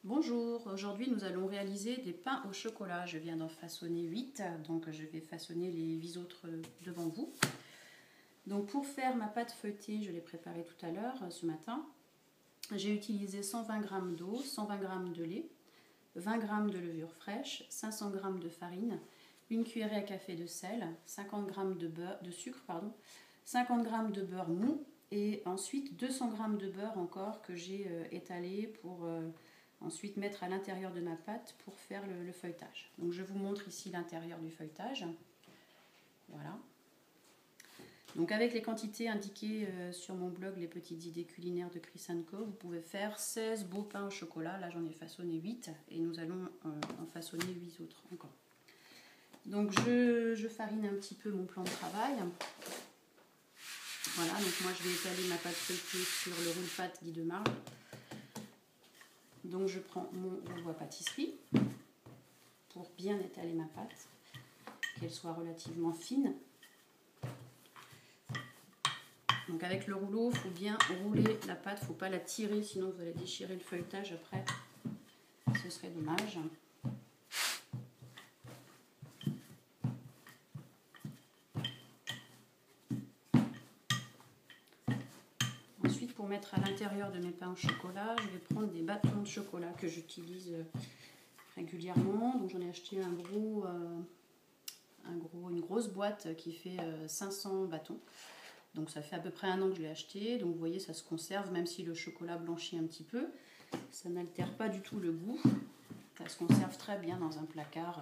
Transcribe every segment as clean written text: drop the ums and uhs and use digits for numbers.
Bonjour, aujourd'hui nous allons réaliser des pains au chocolat. Je viens d'en façonner 8, donc je vais façonner les 8 autres devant vous. Donc pour faire ma pâte feuilletée, je l'ai préparée tout à l'heure, ce matin. J'ai utilisé 120 g d'eau, 120 g de lait, 20 g de levure fraîche, 500 g de farine, une cuillerée à café de sel, 50 g de sucre, 50 g de beurre mou et ensuite 200 g de beurre encore que j'ai étalé pour ensuite mettre à l'intérieur de ma pâte pour faire le feuilletage. Donc je vous montre ici l'intérieur du feuilletage. Voilà. Donc avec les quantités indiquées sur mon blog Les Petites Idées Culinaires de Chris & Co, vous pouvez faire 16 beaux pains au chocolat. Là j'en ai façonné 8 et nous allons en façonner 8 autres encore. Donc je farine un petit peu mon plan de travail. Voilà, donc moi je vais étaler ma pâte feuilletée sur le roule-pâte dit de marbre. Donc je prends mon rouleau à pâtisserie pour bien étaler ma pâte, qu'elle soit relativement fine. Donc avec le rouleau, il faut bien rouler la pâte, il ne faut pas la tirer, sinon vous allez déchirer le feuilletage après, ce serait dommage. Ensuite, pour mettre à l'intérieur de mes pains au chocolat, je vais prendre des bâtons de chocolat que j'utilise régulièrement. Donc j'en ai acheté une grosse boîte qui fait 500 bâtons. Donc ça fait à peu près 1 an que je l'ai acheté. Donc vous voyez, ça se conserve même si le chocolat blanchit un petit peu. Ça n'altère pas du tout le goût. Ça se conserve très bien dans un placard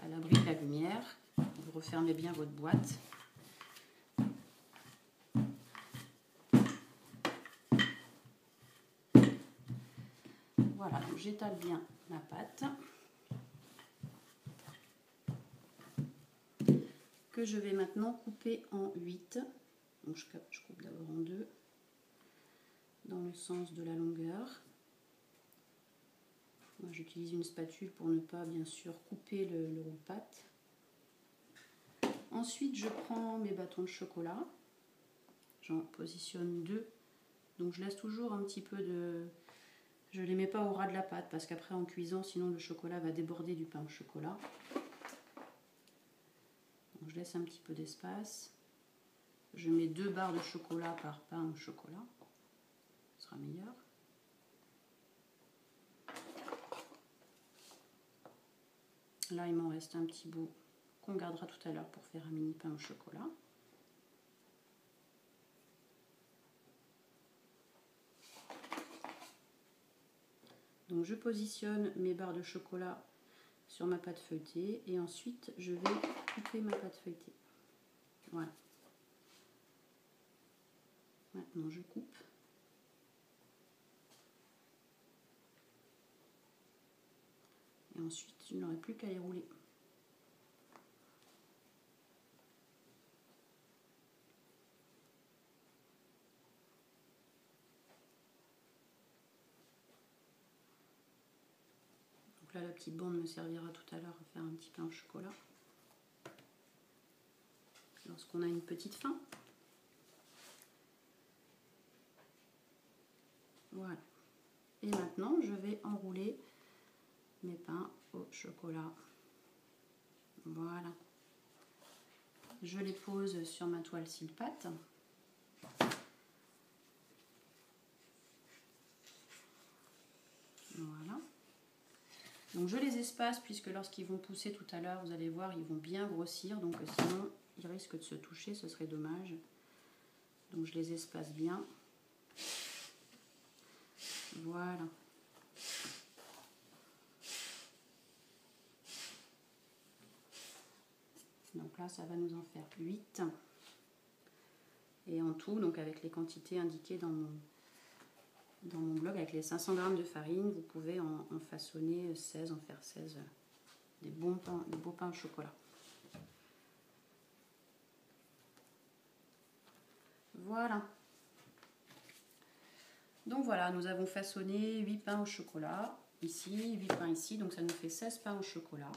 à l'abri de la lumière. Vous refermez bien votre boîte. Voilà, donc j'étale bien ma pâte que je vais maintenant couper en 8. Donc je coupe d'abord en 2 dans le sens de la longueur. Moi j'utilise une spatule pour ne pas bien sûr couper le roule-pâte. Ensuite je prends mes bâtons de chocolat, j'en positionne 2. Donc je laisse toujours un petit peu de... Je ne les mets pas au ras de la pâte parce qu'après en cuisant, sinon le chocolat va déborder du pain au chocolat. Donc je laisse un petit peu d'espace. Je mets 2 barres de chocolat par pain au chocolat. Ce sera meilleur. Là, il m'en reste un petit bout qu'on gardera tout à l'heure pour faire un mini pain au chocolat. Donc je positionne mes barres de chocolat sur ma pâte feuilletée et ensuite je vais couper ma pâte feuilletée. Voilà. Maintenant je coupe. Et ensuite je n'aurai plus qu'à les rouler. Donc là la petite bande me servira tout à l'heure à faire un petit pain au chocolat. Lorsqu'on a une petite faim. Voilà. Et maintenant, je vais enrouler mes pains au chocolat. Voilà. Je les pose sur ma toile cile-pâte. Voilà. Donc je les espace puisque lorsqu'ils vont pousser tout à l'heure, vous allez voir, ils vont bien grossir. Donc sinon, ils risquent de se toucher, ce serait dommage. Donc je les espace bien. Voilà. Donc là, ça va nous en faire 8. Et en tout, donc avec les quantités indiquées dans mon blog, avec les 500 g de farine, vous pouvez en façonner 16, en faire 16 des beaux pains au chocolat. Voilà. Donc voilà, nous avons façonné 8 pains au chocolat, ici, 8 pains ici, donc ça nous fait 16 pains au chocolat,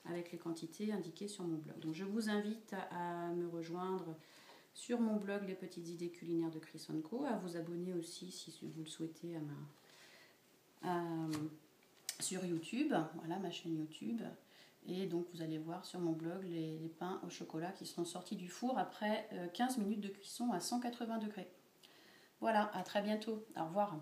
avec les quantités indiquées sur mon blog. Donc je vous invite à me rejoindre sur mon blog Les Petites Idées Culinaires de Chris & Co, à vous abonner aussi si vous le souhaitez à sur YouTube, voilà ma chaîne YouTube. Et donc vous allez voir sur mon blog les pains au chocolat qui seront sortis du four après 15 minutes de cuisson à 180 degrés. Voilà, à très bientôt. Au revoir.